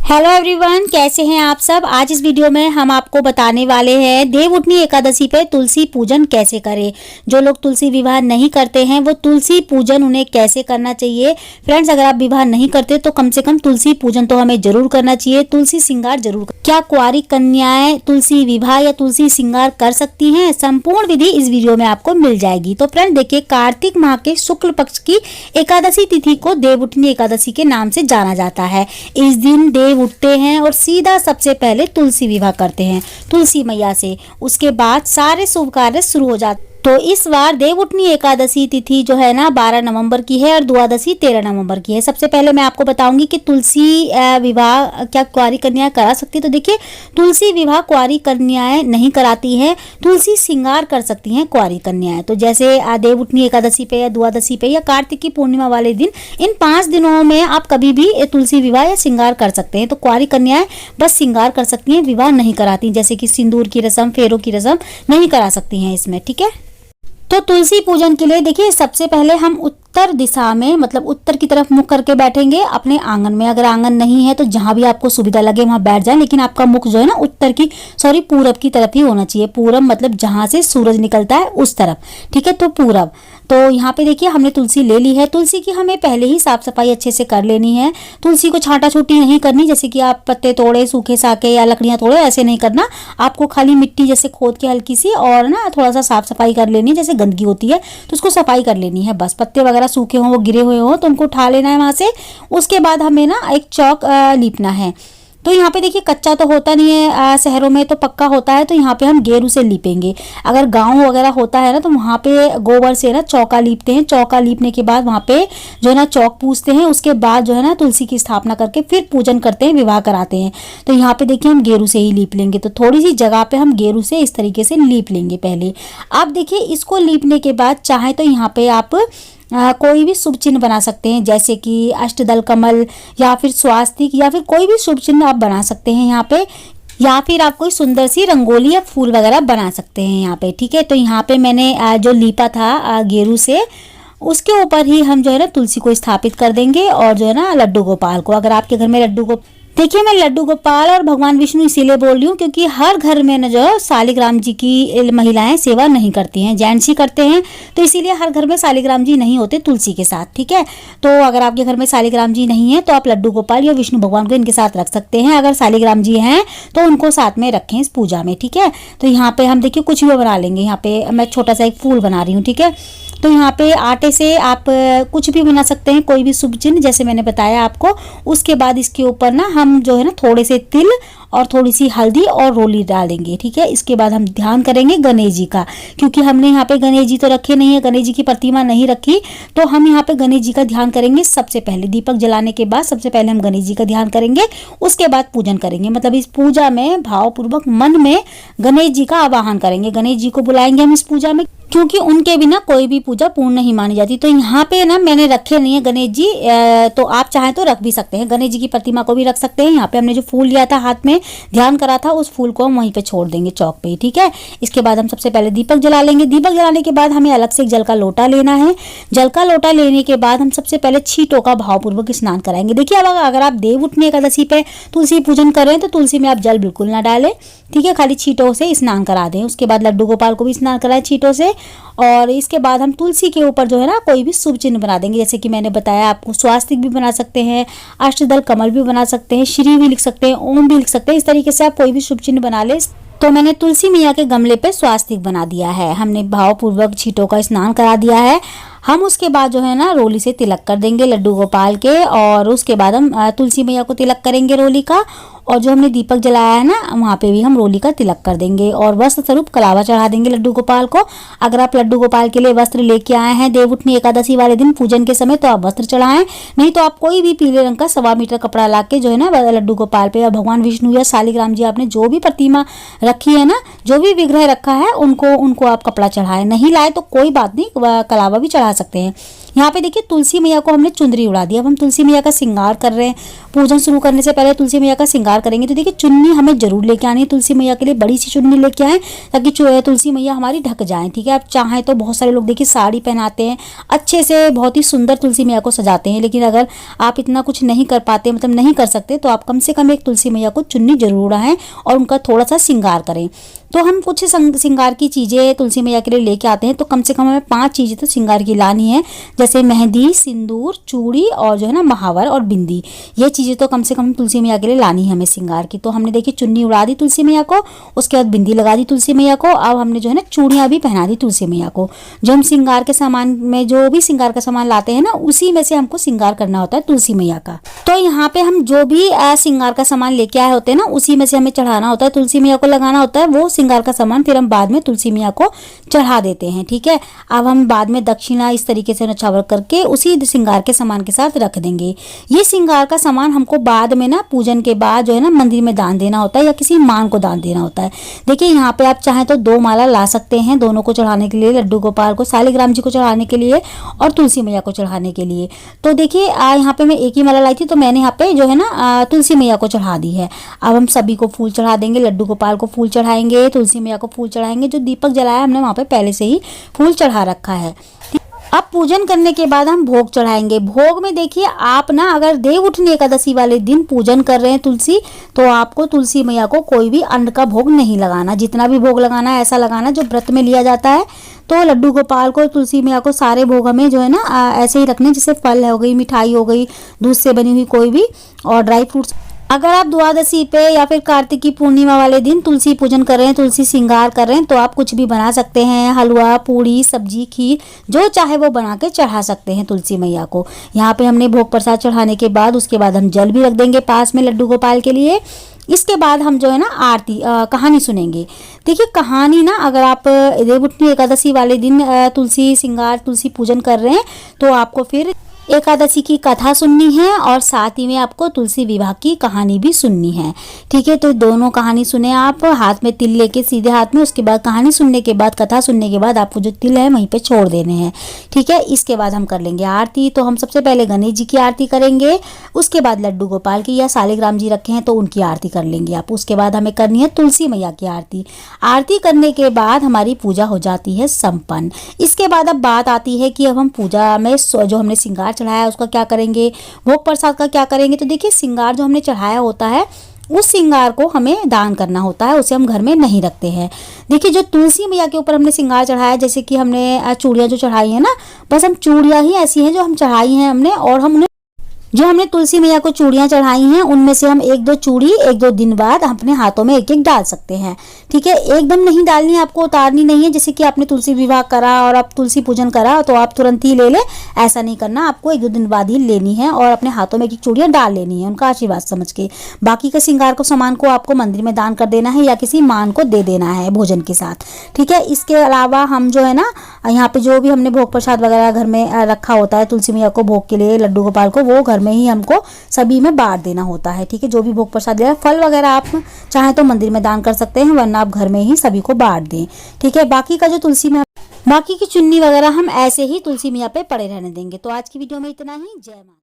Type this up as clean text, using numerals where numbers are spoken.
Hello everyone, कैसे हैं आप सब। आज इस वीडियो में हम आपको बताने वाले हैं देवउठनी एकादशी पे तुलसी पूजन कैसे करें। जो लोग तुलसी विवाह नहीं करते हैं वो तुलसी पूजन उन्हें कैसे करना चाहिए। फ्रेंड्स, अगर आप विवाह नहीं करते तो कम से कम तुलसी पूजन तो हमें जरूर करना चाहिए। तुलसी श्रृंगार जरूर क्या कुंवारी कन्याएं तुलसी विवाह या तुलसी श्रृंगार कर सकती हैं, संपूर्ण विधि इस वीडियो में आपको मिल जाएगी। तो फ्रेंड देखिए, कार्तिक माह के शुक्ल पक्ष की एकादशी तिथि को देवउठनी एकादशी के नाम से जाना जाता है। इस दिन देव उठते हैं और सीधा सबसे पहले तुलसी विवाह करते हैं तुलसी मैया से। उसके बाद सारे शुभ कार्य शुरू हो जाते। तो इस बार देवउठनी एकादशी तिथि जो है ना 12 नवंबर की है और द्वादशी 13 नवंबर की है। सबसे पहले मैं आपको बताऊंगी कि तुलसी विवाह क्या कुंवारी कन्याएं करा सकती है। तो देखिए, तुलसी विवाह कुंवारी कन्याएं नहीं कराती हैं, तुलसी श्रृंगार कर सकती हैं कुंवारी कन्याएं। तो जैसे देवउठनी एकादशी पे या द्वादशी पे या कार्तिक की पूर्णिमा वाले दिन, इन 5 दिनों में आप कभी भी तुलसी विवाह या श्रृंगार कर सकते हैं। तो कुंवारी कन्याएं बस श्रृंगार कर सकती हैं, विवाह नहीं कराती, जैसे कि सिंदूर की रस्म, फेरों की रस्म नहीं करा सकती हैं इसमें। ठीक है, तो तुलसी पूजन के लिए देखिए, सबसे पहले हम उत्तर दिशा में, मतलब उत्तर की तरफ मुख करके बैठेंगे अपने आंगन में। अगर आंगन नहीं है तो जहां भी आपको सुविधा लगे वहां बैठ जाएं, लेकिन आपका मुख जो है ना उत्तर की पूरब की तरफ ही होना चाहिए। पूरब मतलब जहां से सूरज निकलता है उस तरफ। ठीक है, तो पूरब। तो यहाँ पे देखिए, हमने तुलसी ले ली है। तुलसी की हमें पहले ही साफ सफाई अच्छे से कर लेनी है। तुलसी को छांटा छूटी नहीं करनी, जैसे कि आप पत्ते तोड़े, सूखे साके या लकड़ियां तोड़े, ऐसे नहीं करना। आपको खाली मिट्टी जैसे खोद के हल्की सी और ना थोड़ा सा साफ सफाई कर लेनी है। जैसे गंदगी होती है तो उसको सफाई कर लेनी है बस। पत्ते वगैरह सूखे हों, वो गिरे हुए हों तो उनको उठा लेना है वहां से। उसके बाद हमें ना एक चौक लीपना है। तो यहाँ पे देखिए, कच्चा तो होता नहीं है, शहरों में तो पक्का होता है। तो यहाँ पे हम गेरू से लीपेंगे। अगर गांव वगैरह होता है ना तो वहाँ पे गोबर से ना चौका लीपते हैं। चौका लीपने के बाद वहाँ पे जो है ना चौक पूजते हैं। उसके बाद जो है ना तुलसी की स्थापना करके फिर पूजन करते हैं, विवाह कराते हैं। तो यहाँ पे देखिए, हम गेरू से ही लीप लेंगे। तो थोड़ी सी जगह पे हम गेरू से इस तरीके से लीप लेंगे पहले। अब देखिए, इसको लीपने के बाद चाहे तो यहाँ पे आप कोई भी शुभ चिन्ह बना सकते हैं, जैसे कि अष्टदल कमल या फिर स्वास्तिक या फिर कोई भी शुभ चिन्ह आप बना सकते हैं यहाँ पे, या फिर आप कोई सुंदर सी रंगोली या फूल वगैरह बना सकते हैं यहाँ पे। ठीक है, तो यहाँ पे मैंने जो लीपा था गेरू से, उसके ऊपर ही हम जो है ना तुलसी को स्थापित कर देंगे और जो है ना लड्डू गोपाल को। अगर आपके घर में देखिए, मैं लड्डू गोपाल और भगवान विष्णु इसीलिए बोल रही हूँ क्योंकि हर घर में ना जो शालिग्राम जी की महिलाएं सेवा नहीं करती हैं, जेंट्स ही करते हैं। तो इसीलिए हर घर में शालिग्राम जी नहीं होते तुलसी के साथ। ठीक है, तो अगर आपके घर में शालिग्राम जी नहीं है तो आप लड्डू गोपाल या विष्णु भगवान को इनके साथ रख सकते हैं। अगर शालिग्राम जी हैं तो उनको साथ में रखें इस पूजा में। ठीक है, तो यहाँ पे हम देखिए कुछ भी बना लेंगे। यहाँ पे मैं छोटा सा एक फूल बना रही हूँ। ठीक है, तो यहाँ पे आटे से आप कुछ भी बना सकते हैं, कोई भी शुभ चिन्ह जैसे मैंने बताया आपको। उसके बाद इसके ऊपर ना हम जो है ना थोड़े से तिल और थोड़ी सी हल्दी और रोली डाल देंगे। ठीक है, इसके बाद हम ध्यान करेंगे गणेश जी का, क्योंकि हमने यहाँ पे गणेश जी तो रखे नहीं है, गणेश जी की प्रतिमा नहीं रखी। तो हम यहाँ पे गणेश जी का ध्यान करेंगे सबसे पहले। दीपक जलाने के बाद सबसे पहले हम गणेश जी का ध्यान करेंगे, उसके बाद पूजन करेंगे। मतलब इस पूजा में भावपूर्वक मन में गणेश जी का आवाहन करेंगे। गणेश जी को बुलाएंगे हम इस पूजा में, क्योंकि उनके बिना कोई भी पूजा पूर्ण नहीं मानी जाती। तो यहाँ पे ना मैंने रखे नहीं है गणेश जी, तो आप चाहें तो रख भी सकते हैं। गणेश जी की प्रतिमा को भी रख सकते हैं। यहाँ पे हमने जो फूल लिया था हाथ में, ध्यान करा था, उस फूल को हम वहीं पे छोड़ देंगे चौक पे। ठीक है, इसके बाद हम सबसे पहले दीपक जला लेंगे। दीपक जलाने के बाद हमें अलग से एक जल का लोटा लेना है। जल का लोटा लेने के बाद हम सबसे पहले छींटों का भावपूर्वक स्नान कराएंगे। देखिए, अब अगर आप देवउठनी एकादशी पे तुलसी पूजन कर रहे हैं तो तुलसी में आप जल बिल्कुल ना डालें। ठीक है, खाली छींटों से स्नान करा दें। उसके बाद लड्डू गोपाल को भी स्नान कराएं छींटों से। और इसके बाद हम तुलसी के ऊपर जो है ना कोई भी शुभ चिन्ह बना देंगे, जैसे कि मैंने बताया आपको, स्वास्तिक भी बना सकते हैं, अष्टदल कमल भी बना सकते हैं, श्री भी लिख सकते हैं, ओम भी लिख सकते हैं। इस तरीके से आप कोई भी शुभ चिन्ह बना ले। तो मैंने तुलसी मैया के गमले पे स्वास्तिक बना दिया है। हमने भावपूर्वक छींटों का स्नान करा दिया है। हम उसके बाद जो है ना रोली से तिलक कर देंगे लड्डू गोपाल के, और उसके बाद हम तुलसी मैया को तिलक करेंगे रोली का। और जो हमने दीपक जलाया है ना वहाँ पे भी हम रोली का तिलक कर देंगे और वस्त्र स्वरूप कलावा चढ़ा देंगे लड्डू गोपाल को। अगर आप लड्डू गोपाल के लिए वस्त्र लेके आए हैं देवउठनी एकादशी वाले दिन पूजन के समय तो आप वस्त्र चढ़ाएं, नहीं तो आप कोई भी पीले रंग का 1.25 मीटर कपड़ा ला के जो है ना लड्डू गोपाल पे या भगवान विष्णु या शालिग्राम जी आपने जो भी प्रतिमा रखी है ना, जो भी विग्रह रखा है, उनको आप कपड़ा चढ़ाएं। नहीं लाए तो कोई बात नहीं, कलावा भी चढ़ा सकते हैं। यहाँ पे देखिए तुलसी मैया को हमने चुंदरी उड़ा दी। अब हम तुलसी मैया का श्रृंगार कर रहे हैं। पूजन शुरू करने से पहले तुलसी मैया का श्रृंगार करेंगे तो देखिए चुन्नी हमें जरूर लेके आनी है। तुलसी मैया के लिए बड़ी सी चुन्नी लेके आए ताकि तुलसी मैया हमारी ढक जाए। ठीक है, आप चाहें तो बहुत सारे लोग देखिए साड़ी पहनाते हैं, अच्छे से बहुत ही सुंदर तुलसी मैया को सजाते हैं। लेकिन अगर आप इतना कुछ नहीं कर पाते, मतलब नहीं कर सकते, तो आप कम से कम एक तुलसी मैया को चुन्नी जरूर उड़ाएं और उनका थोड़ा सा श्रृंगार करें। तो हम कुछ श्रृंगार की चीज़ें तुलसी मैया के लिए लेके आते हैं। तो कम से कम हमें 5 चीज़ें तो श्रृंगार की लानी है, जैसे मेहंदी, सिंदूर, चूड़ी और जो है ना महावर और बिंदी। ये चीज़ें तो कम से कम तुलसी मैया के लिए लानी है हमें श्रृंगार की। तो हमने देखिए चुन्नी उड़ा दी तुलसी मैया को, उसके बाद बिंदी लगा दी तुलसी मैया को। अब हमने जो है ना चूड़ियाँ भी पहना दी तुलसी मैया को। जो हम श्रृंगार के सामान में जो भी श्रृंगार का सामान लाते हैं ना, उसी में से हमको श्रृंगार करना होता है तुलसी मैया का। तो यहाँ पे हम जो भी श्रृंगार का सामान लेके आए होते हैं ना, उसी में से हमें चढ़ाना होता है, तुलसी मैया को लगाना होता है वो श्रृंगार का सामान। फिर हम बाद में तुलसी मैया को चढ़ा देते हैं। ठीक है, अब हम बाद में दक्षिणा इस तरीके से नछावर करके उसी श्रृंगार के सामान के साथ रख देंगे। ये श्रृंगार का सामान हमको बाद में ना पूजन के बाद जो है ना मंदिर में दान देना होता है या किसी मान को दान देना होता है। देखिए यहाँ पे आप चाहें तो 2 माला ला सकते हैं, दोनों को चढ़ाने के लिए, लड्डू गोपाल को, शालिग्राम जी को चढ़ाने के लिए और तुलसी मैया को चढ़ाने के लिए। तो देखिए यहाँ पे मैं एक ही माला लाई थी, तो मैंने यहाँ पे जो है ना तुलसी मैया को चढ़ा दी है। अब हम सभी को फूल चढ़ा देंगे, लड्डू गोपाल को फूल चढ़ाएंगे, तुलसी मैया को फूल चढ़ाएंगे। जो दीपक जलाया हमने वहाँ पे पहले से ही फूल चढ़ा रखा है। अब पूजन करने के बाद हम भोग चढ़ाएंगे। भोग में देखिए आप ना अगर देव उठनी एकादशी वाले दिन पूजन कर रहे हैं तुलसी, तो आपको तुलसी मैया को कोई भी अन्न का भोग नहीं लगाना। जितना भी भोग लगाना है ऐसा लगाना जो व्रत में लिया जाता है। तो लड्डू गोपाल को, तुलसी मैया को सारे भोग हमें जो है ना ऐसे ही रखने, जैसे फल हो गई, मिठाई हो गई, दूध से बनी हुई कोई भी, और ड्राई फ्रूट्स। अगर आप द्वादशी पे या फिर कार्तिक की पूर्णिमा वाले दिन तुलसी पूजन कर रहे हैं, तुलसी श्रृंगार कर रहे हैं, तो आप कुछ भी बना सकते हैं। हलवा, पूड़ी, सब्जी, खीर, जो चाहे वो बना के चढ़ा सकते हैं तुलसी मैया को। यहाँ पे हमने भोग प्रसाद चढ़ाने के बाद उसके बाद हम जल भी रख देंगे पास में लड्डू गोपाल के लिए। इसके बाद हम जो है ना आरती कहानी सुनेंगे। देखिए कहानी ना, अगर आप देवउठनी एकादशी वाले दिन तुलसी श्रृंगार, तुलसी पूजन कर रहे हैं, तो आपको फिर एकादशी की कथा सुननी है और साथ ही में आपको तुलसी विवाह की कहानी भी सुननी है। ठीक है, तो दोनों कहानी सुने आप, हाथ में तिल लेके सीधे हाथ में। उसके बाद कहानी सुनने के बाद, कथा सुनने के बाद आपको जो तिल है वहीं पे छोड़ देने हैं। ठीक है, इसके बाद हम कर लेंगे आरती। तो हम सबसे पहले गणेश जी की आरती करेंगे, उसके बाद लड्डू गोपाल की या शालिग्राम जी रखे हैं तो उनकी आरती कर लेंगे आप। उसके बाद हमें करनी है तुलसी मैया की आरती। आरती करने के बाद हमारी पूजा हो जाती है संपन्न। इसके बाद अब बात आती है कि अब हम पूजा में जो हमने श्रृंगार चढ़ाया उसका क्या करेंगे, भोग प्रसाद का क्या करेंगे। तो देखिए श्रृंगार जो हमने चढ़ाया होता है उस श्रृंगार को हमें दान करना होता है, उसे हम घर में नहीं रखते हैं। देखिए जो तुलसी मैया के ऊपर हमने श्रृंगार चढ़ाया, जैसे कि हमने चूड़ियाँ जो चढ़ाई है ना, बस हम चूड़ियाँ ही ऐसी हैं जो हम चढ़ाई हैं हमने, और हमने जो हमने तुलसी मैया को चूड़ियाँ चढ़ाई हैं उनमें से हम 1-2 चूड़ी 1-2 दिन बाद अपने हाथों में एक-एक डाल सकते हैं। ठीक है, एकदम नहीं डालनी है, आपको उतारनी नहीं है। जैसे कि आपने तुलसी विवाह करा और आप तुलसी पूजन करा तो आप तुरंत ही ले ले, ऐसा नहीं करना। आपको 1-2 दिन बाद ही लेनी है और अपने हाथों में एक चूड़ियाँ डाल लेनी है, उनका आशीर्वाद समझ के। बाकी का श्रृंगार को सामान को आपको मंदिर में दान कर देना है या किसी मान को दे देना है भोजन के साथ। ठीक है, इसके अलावा हम जो है ना यहाँ पे जो भी हमने भोग प्रसाद वगैरह घर में रखा होता है तुलसी मैया को भोग के लिए, लड्डू गोपाल को, वो घर में ही हमको सभी में बांट देना होता है। ठीक है, जो भी भोग प्रसाद दिया, फल वगैरह आप चाहे तो मंदिर में दान कर सकते हैं, वरना आप घर में ही सभी को बांट दें। ठीक है, बाकी का जो तुलसी में बाकी की चुन्नी वगैरह हम ऐसे ही तुलसी मैया पे पड़े रहने देंगे। तो आज की वीडियो में इतना ही। जय माता।